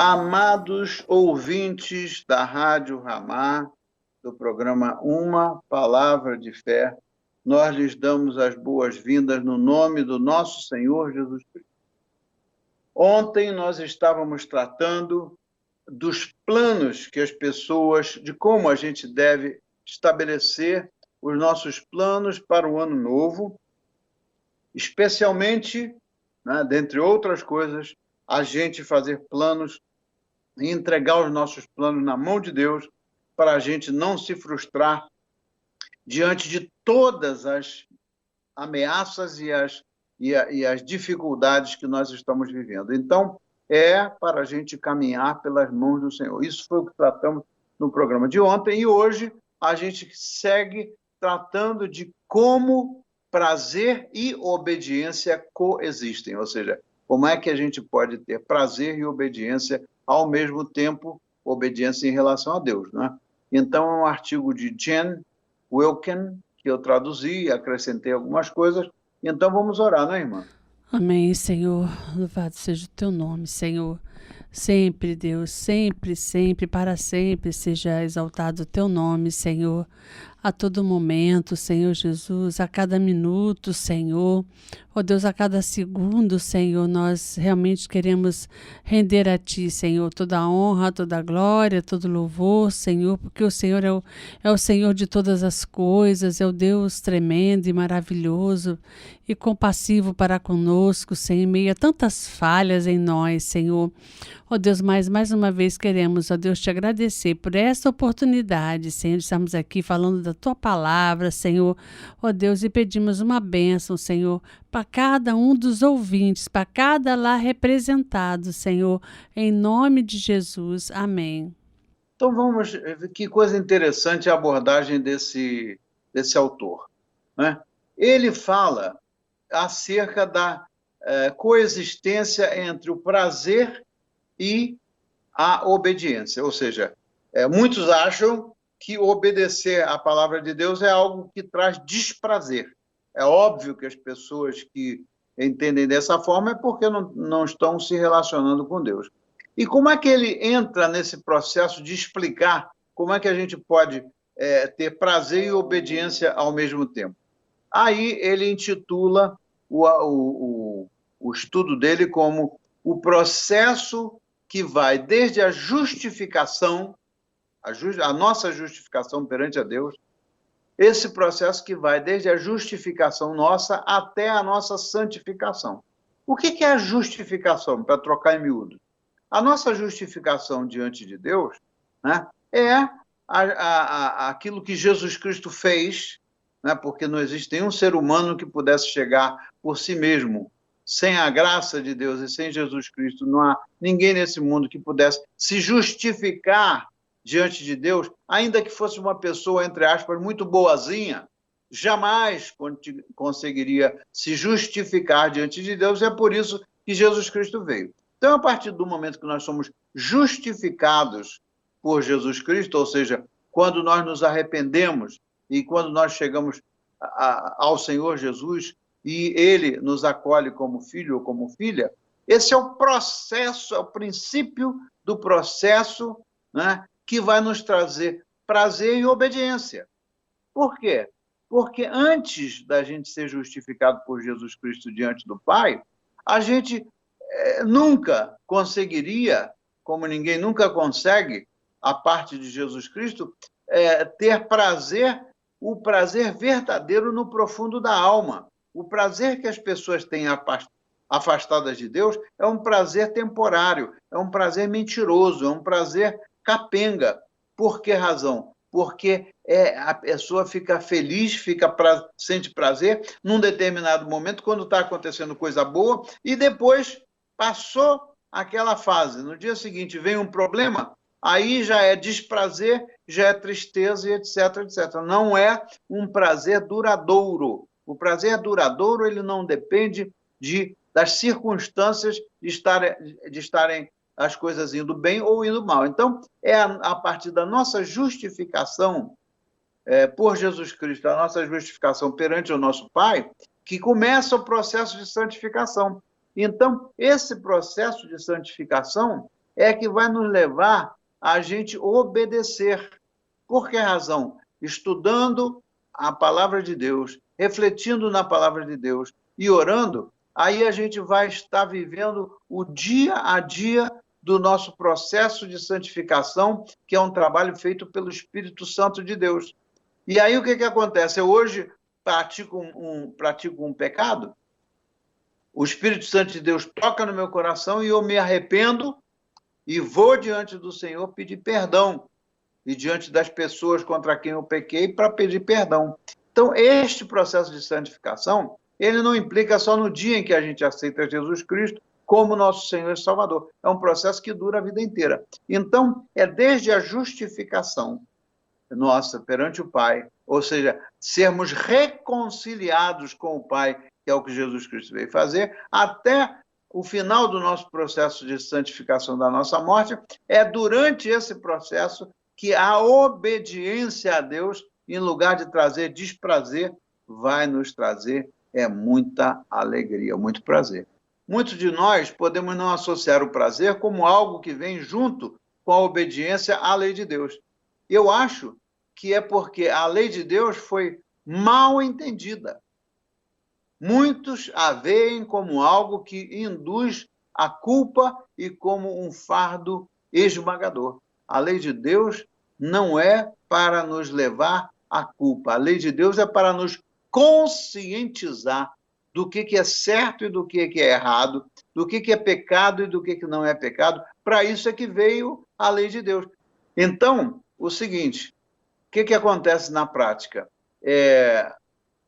Amados ouvintes da Rádio Ramá, do programa Uma Palavra de Fé, nós lhes damos as boas-vindas no nome do nosso Senhor Jesus Cristo. Ontem nós estávamos tratando dos planos que as pessoas, de como a gente deve estabelecer os nossos planos para o ano novo, especialmente, dentre outras coisas, a gente fazer planos e entregar os nossos planos na mão de Deus para a gente não se frustrar diante de todas as ameaças e as dificuldades que nós estamos vivendo. Então, é para a gente caminhar pelas mãos do Senhor. Isso foi o que tratamos no programa de ontem, e hoje a gente segue tratando de como prazer e obediência coexistem, ou seja, como é que a gente pode ter prazer e obediência ao mesmo tempo, obediência em relação a Deus, né? Então, é um artigo de Jen Wilkin, que eu traduzi e acrescentei algumas coisas. Então, vamos orar, né, irmã? Amém, Senhor. Louvado seja o teu nome, Senhor. Sempre, Deus, sempre, sempre, para sempre seja exaltado o teu nome, Senhor. A todo momento, Senhor Jesus, a cada minuto, Senhor. Ó Deus, a cada segundo, Senhor, nós realmente queremos render a Ti, Senhor, toda a honra, toda a glória, todo o louvor, Senhor, porque o Senhor é o Senhor de todas as coisas, é o Deus tremendo e maravilhoso e compassivo para conosco, Senhor, em meio a tantas falhas em nós, Senhor. Ó Deus, mais uma vez queremos, ó Deus, te agradecer por essa oportunidade, Senhor, de estarmos aqui falando da Tua palavra, Senhor. Ó Deus, e pedimos uma bênção, Senhor, para cada um dos ouvintes, para cada lá representado, Senhor, em nome de Jesus. Amém. Então, vamos... Que coisa interessante a abordagem desse autor, né? Ele fala acerca da coexistência entre o prazer e a obediência. Ou seja, muitos acham que obedecer à palavra de Deus é algo que traz desprazer. É óbvio que as pessoas que entendem dessa forma é porque não estão se relacionando com Deus. E como é que ele entra nesse processo de explicar como é que a gente pode ter prazer e obediência ao mesmo tempo? Aí ele intitula o estudo dele como o processo que vai desde a justificação, a nossa justificação perante a Deus, esse processo que vai desde a justificação nossa até a nossa santificação. O que é a justificação, para trocar em miúdo? A nossa justificação diante de Deus, né, é aquilo que Jesus Cristo fez, né, porque não existe nenhum ser humano que pudesse chegar por si mesmo. Sem a graça de Deus e sem Jesus Cristo, não há ninguém nesse mundo que pudesse se justificar diante de Deus, ainda que fosse uma pessoa, entre aspas, muito boazinha, jamais conseguiria se justificar diante de Deus, e é por isso que Jesus Cristo veio. Então, a partir do momento que nós somos justificados por Jesus Cristo, ou seja, quando nós nos arrependemos e quando nós chegamos ao Senhor Jesus e Ele nos acolhe como filho ou como filha, esse é o processo, é o princípio do processo, né, que vai nos trazer prazer e obediência. Por quê? Porque antes da gente ser justificado por Jesus Cristo diante do Pai, a gente nunca conseguiria, como ninguém nunca consegue, a parte de Jesus Cristo, ter prazer, o prazer verdadeiro no profundo da alma. O prazer que as pessoas têm afastadas de Deus é um prazer temporário, é um prazer mentiroso, é um prazer capenga. Por que razão? Porque a pessoa fica feliz, sente prazer num determinado momento, quando está acontecendo coisa boa, e depois passou aquela fase. No dia seguinte vem um problema, aí já é desprazer, já é tristeza, e etc, etc. Não é um prazer duradouro. O prazer duradouro, ele não depende das circunstâncias de estarem as coisas indo bem ou indo mal. Então, é a partir da nossa justificação por Jesus Cristo, a nossa justificação perante o nosso Pai, que começa o processo de santificação. Então, esse processo de santificação é que vai nos levar a gente obedecer. Por que razão? Estudando a palavra de Deus, refletindo na palavra de Deus e orando, aí a gente vai estar vivendo o dia a dia do nosso processo de santificação, que é um trabalho feito pelo Espírito Santo de Deus. E aí o que acontece? Eu hoje pratico um pecado, o Espírito Santo de Deus toca no meu coração e eu me arrependo e vou diante do Senhor pedir perdão, e diante das pessoas contra quem eu pequei para pedir perdão. Então, este processo de santificação, ele não implica só no dia em que a gente aceita Jesus Cristo como nosso Senhor e Salvador. É um processo que dura a vida inteira. Então, é desde a justificação nossa perante o Pai, ou seja, sermos reconciliados com o Pai, que é o que Jesus Cristo veio fazer, até o final do nosso processo de santificação da nossa morte, é durante esse processo que a obediência a Deus, em lugar de trazer desprazer, vai nos trazer muita alegria, muito prazer. Muitos de nós podemos não associar o prazer como algo que vem junto com a obediência à lei de Deus. Eu acho que é porque a lei de Deus foi mal entendida. Muitos a veem como algo que induz à culpa e como um fardo esmagador. A lei de Deus não é para nos levar à culpa. A lei de Deus é para nos conscientizar do que é certo e do que é errado, do que é pecado e do que não é pecado. Para isso é que veio a lei de Deus. Então, o seguinte, o que acontece na prática?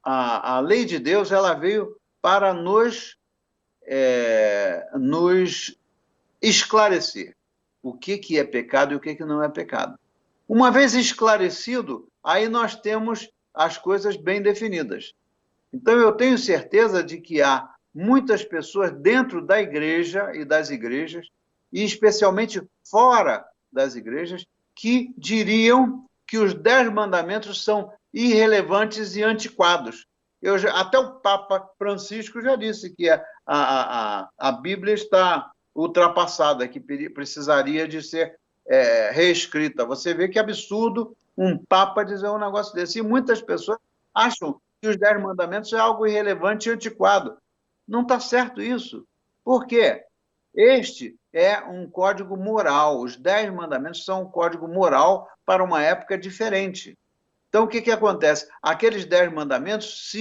A lei de Deus ela veio para nos esclarecer o que é pecado e o que não é pecado. Uma vez esclarecido, aí nós temos as coisas bem definidas. Então, eu tenho certeza de que há muitas pessoas dentro da igreja e das igrejas, e especialmente fora das igrejas, que diriam que os 10 mandamentos são irrelevantes e antiquados. Até o Papa Francisco já disse que a Bíblia está ultrapassada, que precisaria de ser reescrita. Você vê que absurdo um Papa dizer um negócio desse. E muitas pessoas acham que os 10 mandamentos é algo irrelevante e antiquado. Não está certo isso. Por quê? Este é um código moral. Os 10 mandamentos são um código moral para uma época diferente. Então, o que acontece? Aqueles 10 mandamentos,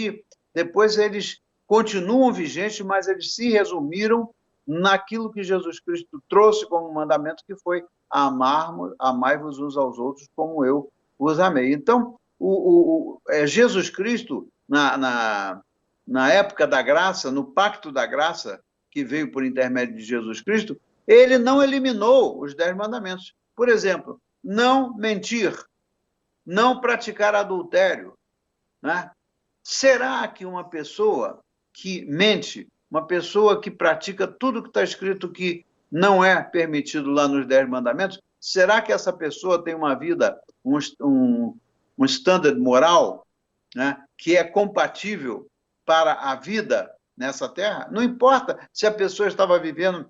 depois eles continuam vigentes, mas eles se resumiram naquilo que Jesus Cristo trouxe como mandamento, que foi amai-vos uns aos outros como eu vos amei. Então, Jesus Cristo, na época da graça, no pacto da graça, que veio por intermédio de Jesus Cristo, ele não eliminou os 10 mandamentos. Por exemplo, não mentir, não praticar adultério, né? Será que uma pessoa que mente, uma pessoa que pratica tudo que está escrito que não é permitido lá nos 10 mandamentos, será que essa pessoa tem uma vida, um standard moral, né, que é compatível para a vida nessa terra? Não importa se a pessoa estava vivendo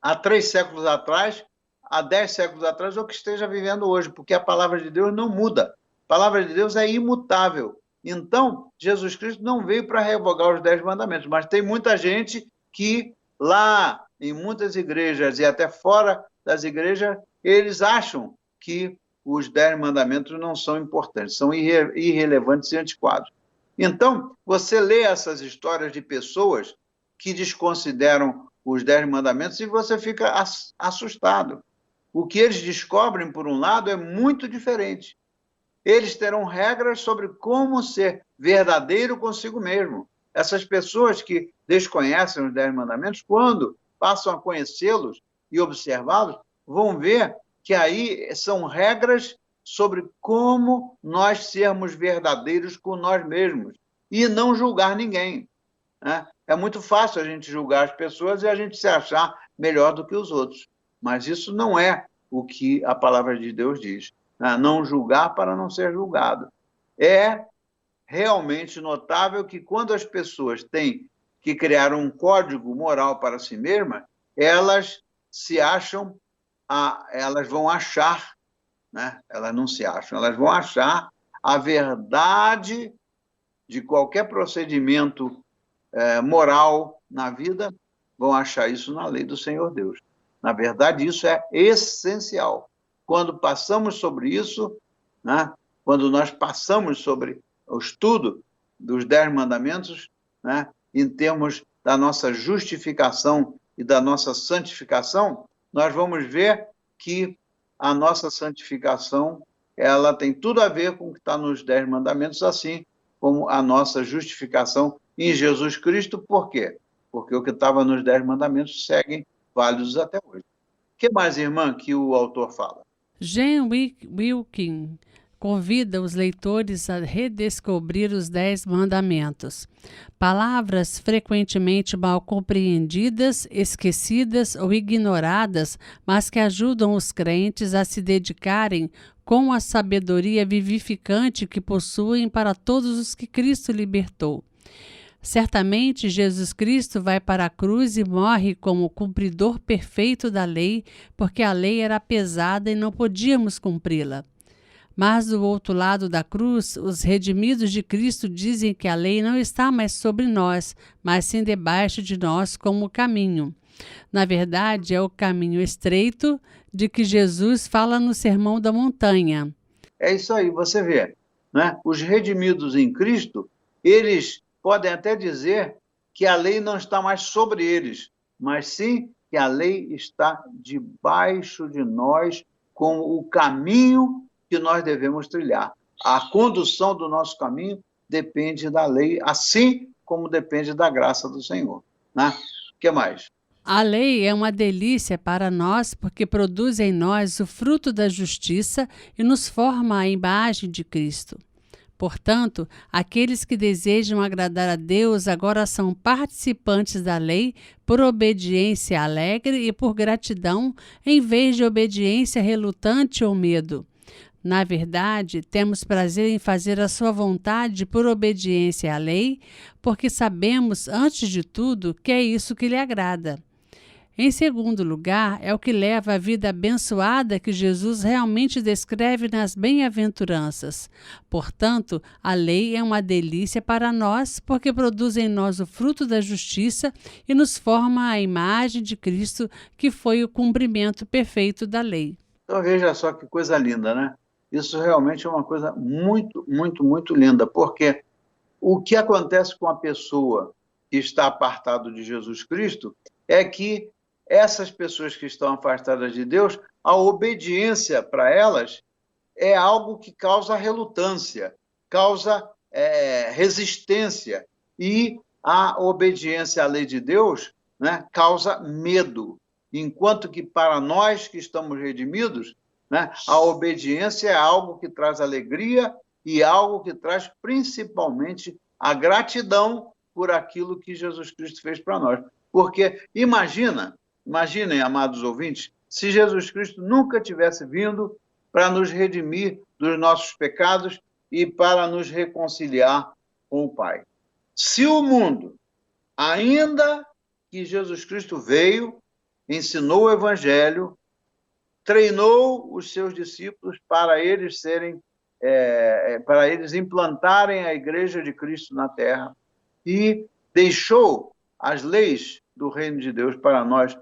há 3 séculos atrás, há 10 séculos atrás, ou que esteja vivendo hoje, porque a palavra de Deus não muda. A palavra de Deus é imutável. Então, Jesus Cristo não veio para revogar os 10 mandamentos, mas tem muita gente que lá, em muitas igrejas e até fora das igrejas, eles acham que os 10 mandamentos não são importantes, são irrelevantes e antiquados. Então, você lê essas histórias de pessoas que desconsideram os 10 mandamentos e você fica assustado. O que eles descobrem, por um lado, é muito diferente. Eles terão regras sobre como ser verdadeiro consigo mesmo. Essas pessoas que desconhecem os 10 mandamentos, quando passam a conhecê-los e observá-los, vão ver que aí são regras sobre como nós sermos verdadeiros com nós mesmos e não julgar ninguém, né? É muito fácil a gente julgar as pessoas e a gente se achar melhor do que os outros, mas isso não é o que a palavra de Deus diz, né? Não julgar para não ser julgado. É realmente notável que quando as pessoas têm que criar um código moral para si mesmas, elas se acham elas vão achar, né? Elas não se acham, elas vão achar a verdade de qualquer procedimento moral na vida, vão achar isso na lei do Senhor Deus. Na verdade, isso é essencial. Quando passamos sobre isso, né? Quando nós passamos sobre o estudo dos 10 mandamentos, né? Em termos da nossa justificação e da nossa santificação, nós vamos ver que a nossa santificação ela tem tudo a ver com o que está nos 10 mandamentos, assim como a nossa justificação em Jesus Cristo. Por quê? Porque o que estava nos 10 mandamentos seguem válidos até hoje. O que mais, irmã, que o autor fala? Jen Wilkin convida os leitores a redescobrir os 10 mandamentos. Palavras frequentemente mal compreendidas, esquecidas ou ignoradas, mas que ajudam os crentes a se dedicarem com a sabedoria vivificante que possuem para todos os que Cristo libertou. Certamente, Jesus Cristo vai para a cruz e morre como cumpridor perfeito da lei, porque a lei era pesada e não podíamos cumpri-la. Mas do outro lado da cruz, os redimidos de Cristo dizem que a lei não está mais sobre nós, mas sim debaixo de nós como caminho. Na verdade, é o caminho estreito de que Jesus fala no Sermão da Montanha. É isso aí, você vê, né? Os redimidos em Cristo, eles podem até dizer que a lei não está mais sobre eles, mas sim que a lei está debaixo de nós como o caminho que nós devemos trilhar. A condução do nosso caminho depende da lei, assim como depende da graça do Senhor, né? O que mais? A lei é uma delícia para nós porque produz em nós o fruto da justiça e nos forma a imagem de Cristo. Portanto, aqueles que desejam agradar a Deus agora são participantes da lei por obediência alegre e por gratidão, em vez de obediência relutante ou medo. Na verdade, temos prazer em fazer a sua vontade por obediência à lei, porque sabemos, antes de tudo, que é isso que lhe agrada. Em segundo lugar, é o que leva à vida abençoada que Jesus realmente descreve nas bem-aventuranças. Portanto, a lei é uma delícia para nós, porque produz em nós o fruto da justiça e nos forma a imagem de Cristo, que foi o cumprimento perfeito da lei. Então veja só que coisa linda, né? Isso realmente é uma coisa muito, muito, muito linda, porque o que acontece com a pessoa que está apartado de Jesus Cristo é que essas pessoas que estão afastadas de Deus, a obediência para elas é algo que causa relutância, causa resistência, e a obediência à lei de Deus, né, causa medo, enquanto que para nós que estamos redimidos, né, a obediência é algo que traz alegria e algo que traz principalmente a gratidão por aquilo que Jesus Cristo fez para nós. Porque imaginem, amados ouvintes, se Jesus Cristo nunca tivesse vindo para nos redimir dos nossos pecados e para nos reconciliar com o Pai. Se o mundo, ainda que Jesus Cristo veio, ensinou o Evangelho, treinou os seus discípulos para eles implantarem a Igreja de Cristo na Terra, e deixou as leis do Reino de Deus para nós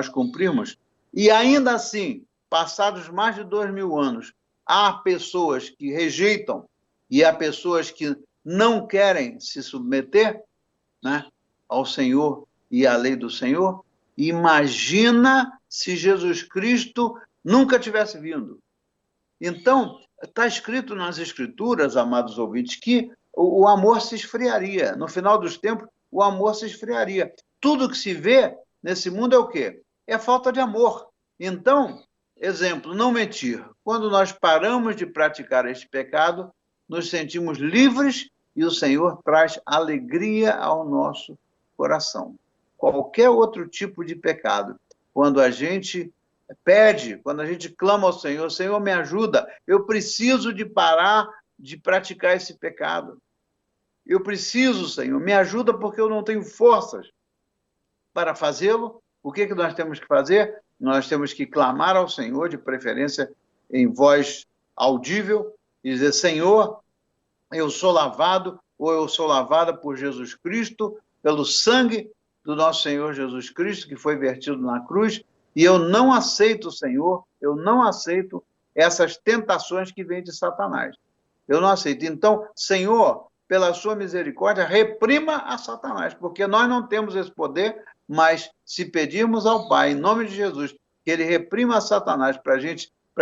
cumprirmos, e ainda assim, passados mais de 2000 anos, há pessoas que rejeitam e há pessoas que não querem se submeter, né, ao Senhor e à lei do Senhor. Imagina se Jesus Cristo nunca tivesse vindo. Então, está escrito nas Escrituras, amados ouvintes, que o amor se esfriaria. No final dos tempos, o amor se esfriaria. Tudo que se vê nesse mundo é o quê? É falta de amor. Então, exemplo, não mentir. Quando nós paramos de praticar este pecado, nos sentimos livres e o Senhor traz alegria ao nosso coração. Qualquer outro tipo de pecado, quando a gente pede, quando a gente clama ao Senhor, Senhor, me ajuda, eu preciso de parar de praticar esse pecado. Eu preciso, Senhor, me ajuda porque eu não tenho forças para fazê-lo. o que nós temos que fazer? Nós temos que clamar ao Senhor, de preferência em voz audível, e dizer: Senhor, eu sou lavado, ou eu sou lavada por Jesus Cristo, pelo sangue do nosso Senhor Jesus Cristo, que foi vertido na cruz, e eu não aceito, Senhor, eu não aceito essas tentações que vêm de Satanás. Eu não aceito. Então, Senhor, pela sua misericórdia, reprima a Satanás, porque nós não temos esse poder, mas se pedirmos ao Pai, em nome de Jesus, que ele reprima a Satanás para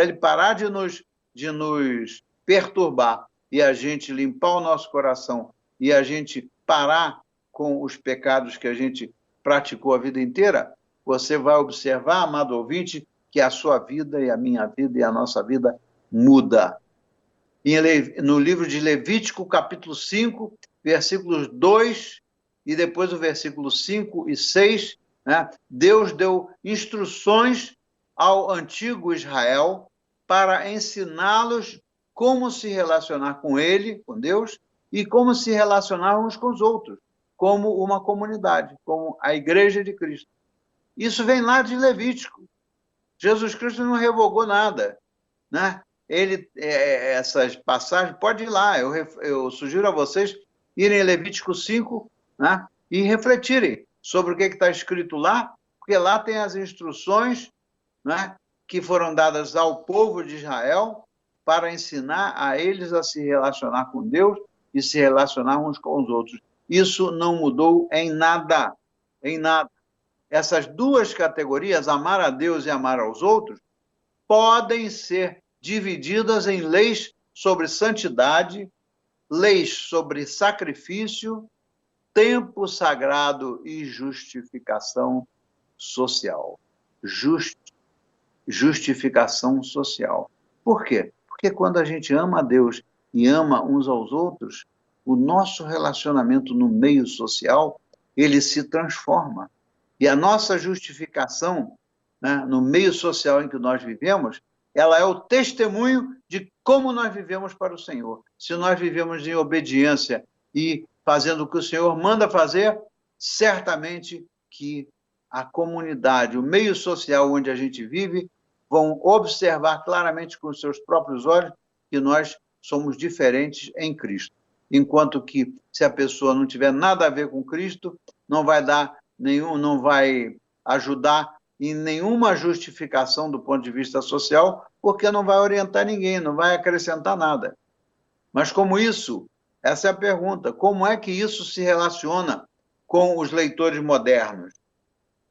ele parar de nos perturbar, e a gente limpar o nosso coração, e a gente parar com os pecados que a gente praticou a vida inteira, você vai observar, amado ouvinte, que a sua vida e a minha vida e a nossa vida muda. No livro de Levítico, capítulo 5, versículos 2, e depois o versículo 5 e 6, né, Deus deu instruções ao antigo Israel para ensiná-los como se relacionar com ele, com Deus, e como se relacionar uns com os outros, como uma comunidade, como a Igreja de Cristo. Isso vem lá de Levítico. Jesus Cristo não revogou nada, né? Essas passagens, pode ir lá, eu sugiro a vocês irem em Levítico 5, né, e refletirem sobre o que está escrito lá, porque lá tem as instruções, né, que foram dadas ao povo de Israel para ensinar a eles a se relacionar com Deus e se relacionar uns com os outros. Isso não mudou em nada, em nada. Essas duas categorias, amar a Deus e amar aos outros, podem ser divididas em leis sobre santidade, leis sobre sacrifício, tempo sagrado e justificação social. Justificação social. Por quê? Porque quando a gente ama a Deus e ama uns aos outros, o nosso relacionamento no meio social, ele se transforma. E a nossa justificação, né, no meio social em que nós vivemos, ela é o testemunho de como nós vivemos para o Senhor. Se nós vivemos em obediência e fazendo o que o Senhor manda fazer, certamente que a comunidade, o meio social onde a gente vive, vão observar claramente com os seus próprios olhos que nós somos diferentes em Cristo. Enquanto que, se a pessoa não tiver nada a ver com Cristo, não vai não vai ajudar em nenhuma justificação do ponto de vista social, porque não vai orientar ninguém, não vai acrescentar nada. Mas como isso, essa é a pergunta, como é que isso se relaciona com os leitores modernos?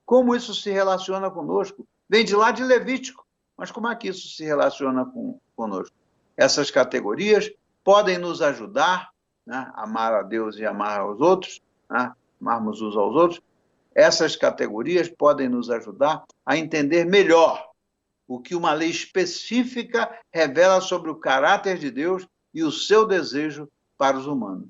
Como isso se relaciona conosco? Vem de lá de Levítico, mas como é que isso se relaciona conosco? Essas categorias podem nos ajudar, né, a amar a Deus e amar aos outros, né, amarmos uns aos outros. Essas categorias podem nos ajudar a entender melhor o que uma lei específica revela sobre o caráter de Deus e o seu desejo para os humanos.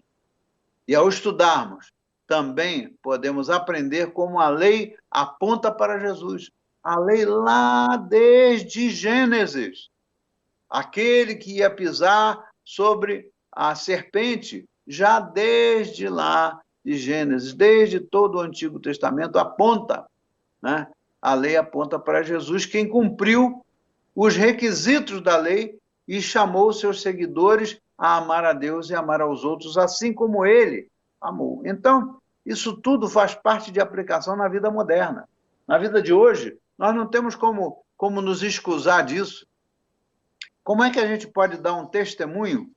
E ao estudarmos, também podemos aprender como a lei aponta para Jesus. A lei lá desde Gênesis. Aquele que ia pisar sobre a serpente, já desde lá de Gênesis, desde todo o Antigo Testamento, aponta, né? A lei aponta para Jesus, quem cumpriu os requisitos da lei e chamou seus seguidores a amar a Deus e amar aos outros, assim como ele amou. Então, isso tudo faz parte de aplicação na vida moderna. Na vida de hoje, nós não temos como nos excusar disso. Como é que a gente pode dar um testemunho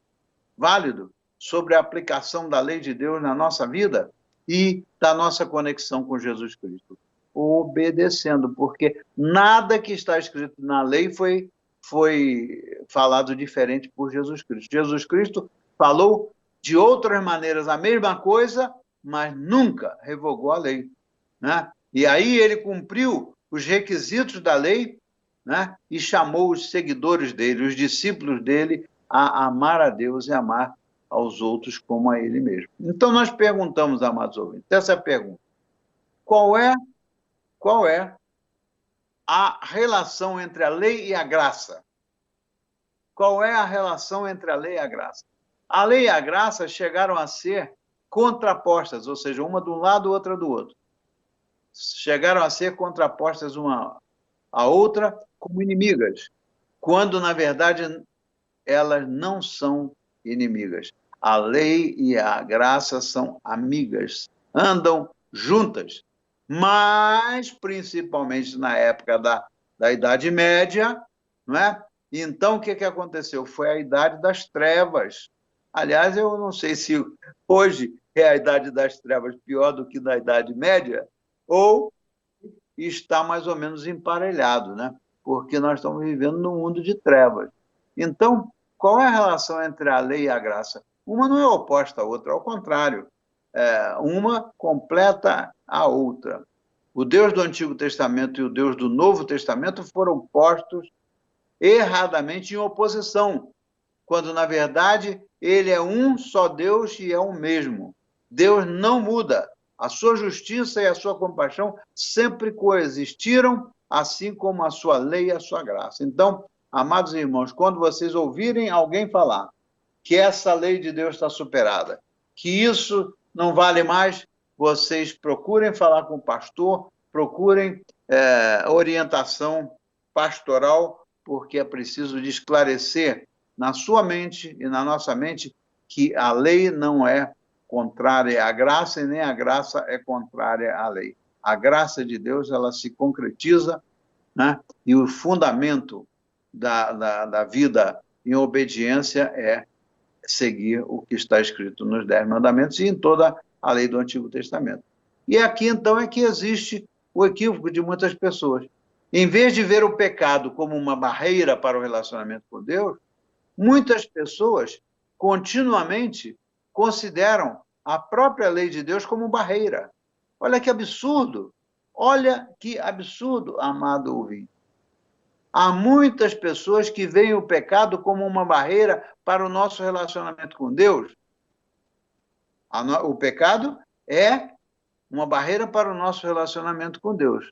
válido sobre a aplicação da lei de Deus na nossa vida e da nossa conexão com Jesus Cristo? Obedecendo, porque nada que está escrito na lei foi falado diferente por Jesus Cristo. Jesus Cristo falou de outras maneiras a mesma coisa, mas nunca revogou a lei, né? E aí ele cumpriu os requisitos da lei, né? E chamou os seguidores dele, os discípulos dele, a amar a Deus e amar aos outros como a ele mesmo. Então nós perguntamos, amados ouvintes, essa pergunta: qual é a relação entre a lei e a graça? Qual é a relação entre a lei e a graça? A lei e a graça chegaram a ser contrapostas, ou seja, uma de um lado, outra do outro. chegaram a ser contrapostas uma à outra como inimigas, quando, na verdade, elas não são inimigas. A lei e a graça são amigas, andam juntas, mas principalmente na época da Idade Média, não é? Então, o que aconteceu? Foi a Idade das Trevas. Aliás, eu não sei se hoje é a Idade das Trevas pior do que na Idade Média, ou está mais ou menos emparelhado, né? Porque nós estamos vivendo num mundo de trevas. Então, qual é a relação entre a lei e a graça? Uma não é oposta à outra, ao contrário. Uma completa a outra. O Deus do Antigo Testamento e o Deus do Novo Testamento foram postos erradamente em oposição, quando, na verdade, ele é um só Deus e é o mesmo. Deus não muda. A sua justiça e a sua compaixão sempre coexistiram, assim como a sua lei e a sua graça. Então, amados irmãos, quando vocês ouvirem alguém falar que essa lei de Deus está superada, que isso não vale mais, vocês procurem falar com o pastor, procurem orientação pastoral, porque é preciso de esclarecer na sua mente e na nossa mente que a lei não é contrária à graça e nem a graça é contrária à lei. A graça de Deus, ela se concretiza, né? E o fundamento da vida em obediência é seguir o que está escrito nos 10 mandamentos e em toda a lei do Antigo Testamento. E aqui, então, é que existe o equívoco de muitas pessoas. Em vez de ver o pecado como uma barreira para o relacionamento com Deus, muitas pessoas continuamente consideram a própria lei de Deus como barreira. Olha que absurdo! Olha que absurdo, amado ouvinte. Há muitas pessoas que veem o pecado como uma barreira para o nosso relacionamento com Deus. O pecado é uma barreira para o nosso relacionamento com Deus.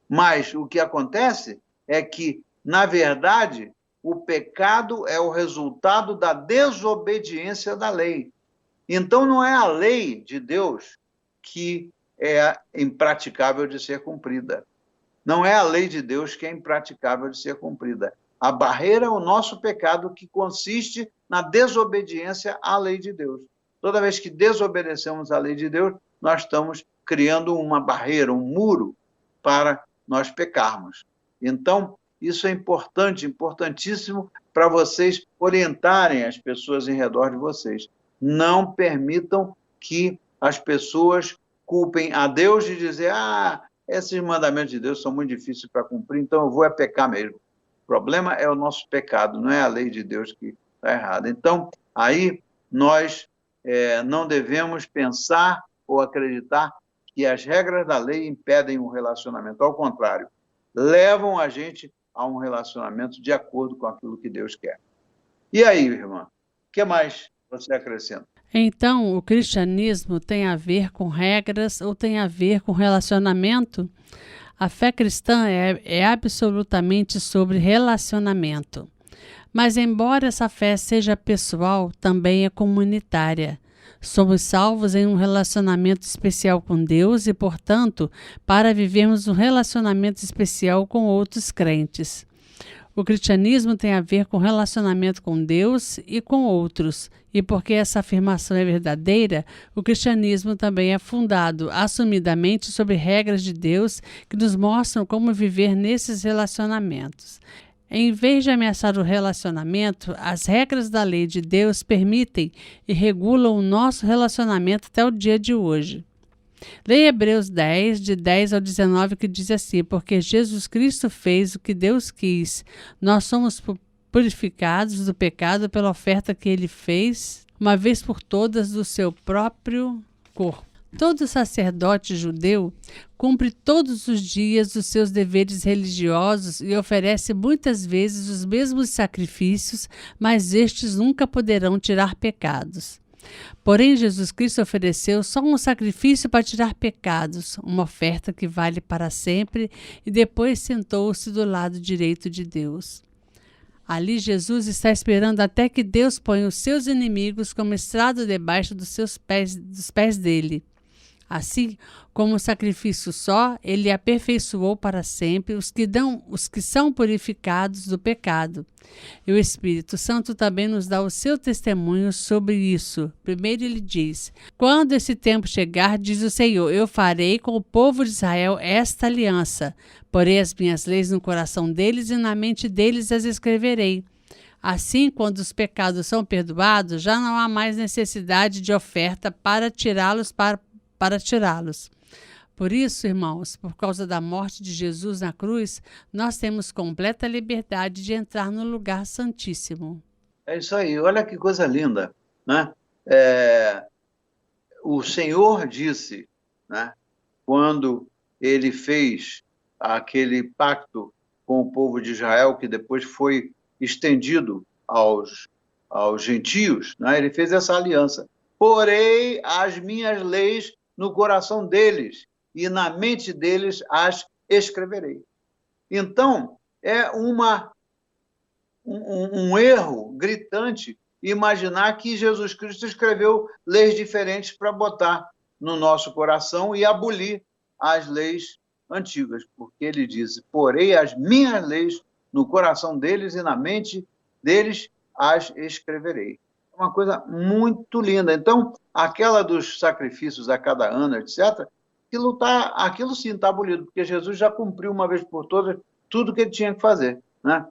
Mas o que acontece é que, na verdade, o pecado é o resultado da desobediência da lei. Então, não é a lei de Deus que é impraticável de ser cumprida. Não é a lei de Deus que é impraticável de ser cumprida. A barreira é o nosso pecado, que consiste na desobediência à lei de Deus. Toda vez que desobedecemos à lei de Deus, nós estamos criando uma barreira, um muro para nós pecarmos. Então, isso é importante, importantíssimo para vocês orientarem as pessoas em redor de vocês. Não permitam que as pessoas culpem a Deus de dizer: esses mandamentos de Deus são muito difíceis para cumprir, então eu vou pecar mesmo. O problema é o nosso pecado, não é a lei de Deus que está errada. Então, aí nós não devemos pensar ou acreditar que as regras da lei impedem um relacionamento. Ao contrário, levam a gente a um relacionamento de acordo com aquilo que Deus quer. E aí, irmã, o que mais você acrescenta? Então, o cristianismo tem a ver com regras ou tem a ver com relacionamento? A fé cristã é absolutamente sobre relacionamento. Mas, embora essa fé seja pessoal, também é comunitária. Somos salvos em um relacionamento especial com Deus e, portanto, para vivermos um relacionamento especial com outros crentes. O cristianismo tem a ver com relacionamento com Deus e com outros, e porque essa afirmação é verdadeira, o cristianismo também é fundado assumidamente sobre regras de Deus que nos mostram como viver nesses relacionamentos. Em vez de ameaçar o relacionamento, as regras da lei de Deus permitem e regulam o nosso relacionamento até o dia de hoje. Leia Hebreus 10, de 10 ao 19, que diz assim: porque Jesus Cristo fez o que Deus quis. Nós somos purificados do pecado pela oferta que ele fez, uma vez por todas, do seu próprio corpo. Todo sacerdote judeu cumpre todos os dias os seus deveres religiosos e oferece muitas vezes os mesmos sacrifícios, mas estes nunca poderão tirar pecados. Porém, Jesus Cristo ofereceu só um sacrifício para tirar pecados, uma oferta que vale para sempre, e depois sentou-se do lado direito de Deus. Ali Jesus está esperando até que Deus ponha os seus inimigos como estrado debaixo dos pés dele. Assim como o sacrifício só, ele aperfeiçoou para sempre os que são purificados do pecado. E o Espírito Santo também nos dá o seu testemunho sobre isso. Primeiro ele diz: quando esse tempo chegar, diz o Senhor, eu farei com o povo de Israel esta aliança. Porei as minhas leis no coração deles e na mente deles as escreverei. Assim, quando os pecados são perdoados, já não há mais necessidade de oferta para tirá-los. Por isso, irmãos, por causa da morte de Jesus na cruz, nós temos completa liberdade de entrar no lugar santíssimo. É isso aí, olha que coisa linda, né? O Senhor disse, né, quando ele fez aquele pacto com o povo de Israel, que depois foi estendido aos gentios, né, ele fez essa aliança. Porei as minhas leis no coração deles, e na mente deles as escreverei. Então, é um erro gritante imaginar que Jesus Cristo escreveu leis diferentes para botar no nosso coração e abolir as leis antigas, porque ele diz, porei as minhas leis no coração deles e na mente deles as escreverei. É uma coisa muito linda. Então, aquela dos sacrifícios a cada ano, etc., aquilo sim está abolido, porque Jesus já cumpriu uma vez por todas tudo que ele tinha que fazer, né?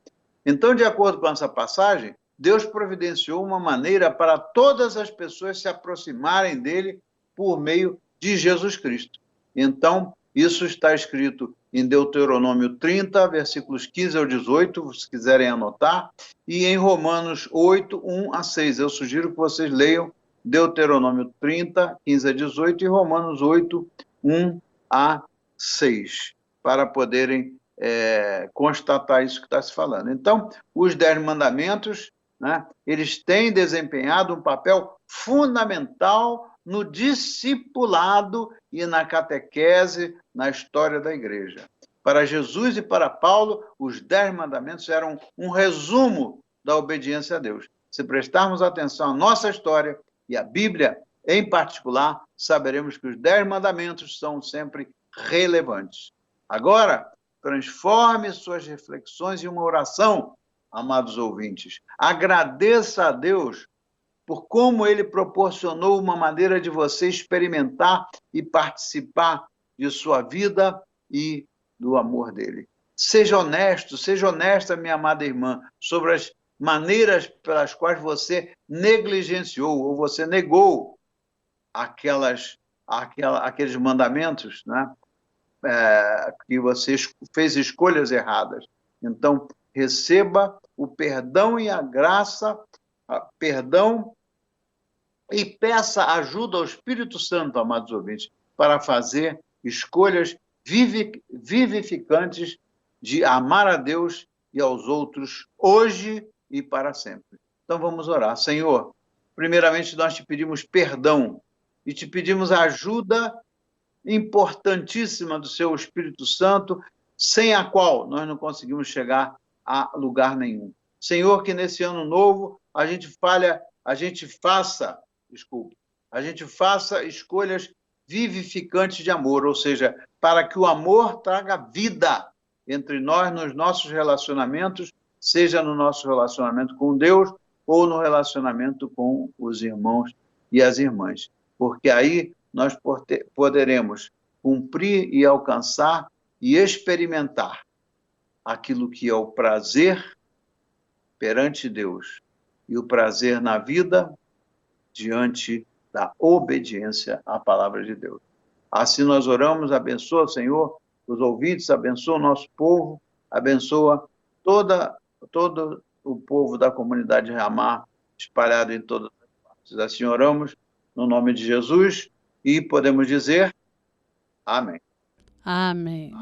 Então, de acordo com essa passagem, Deus providenciou uma maneira para todas as pessoas se aproximarem dele por meio de Jesus Cristo. Então, isso está escrito em Deuteronômio 30, versículos 15 ao 18, se quiserem anotar, e em Romanos 8, 1 a 6. Eu sugiro que vocês leiam Deuteronômio 30, 15 a 18 e Romanos 8, 1 a 6, para poderem constatar isso que está se falando. Então, os 10 mandamentos, né, eles têm desempenhado um papel fundamental no discipulado e na catequese na história da igreja. Para Jesus e para Paulo, os 10 mandamentos eram um resumo da obediência a Deus. Se prestarmos atenção à nossa história e à Bíblia em particular, saberemos que os 10 mandamentos são sempre relevantes. Agora, transforme suas reflexões em uma oração, amados ouvintes. Agradeça a Deus por como ele proporcionou uma maneira de você experimentar e participar de sua vida e do amor dele. Seja honesto, seja honesta, minha amada irmã, sobre as maneiras pelas quais você negligenciou ou você negou aqueles mandamentos, né? Que você fez escolhas erradas. Então, receba o perdão e a graça, perdão, e peça ajuda ao Espírito Santo, amados ouvintes, para fazer escolhas vivificantes de amar a Deus e aos outros hoje e para sempre. Então vamos orar. Senhor, primeiramente nós te pedimos perdão e te pedimos a ajuda importantíssima do seu Espírito Santo, sem a qual nós não conseguimos chegar a lugar nenhum. Senhor, que nesse ano novo a gente faça escolhas vivificantes de amor, ou seja, para que o amor traga vida entre nós nos nossos relacionamentos, seja no nosso relacionamento com Deus ou no relacionamento com os irmãos e as irmãs. Porque aí nós poderemos cumprir e alcançar e experimentar aquilo que é o prazer perante Deus e o prazer na vida diante da obediência à palavra de Deus. Assim nós oramos, abençoa, Senhor, os ouvintes, abençoa o nosso povo, abençoa todo o povo da comunidade Ramá, espalhado em todas as partes. Assim oramos, no nome de Jesus, e podemos dizer amém. Amém.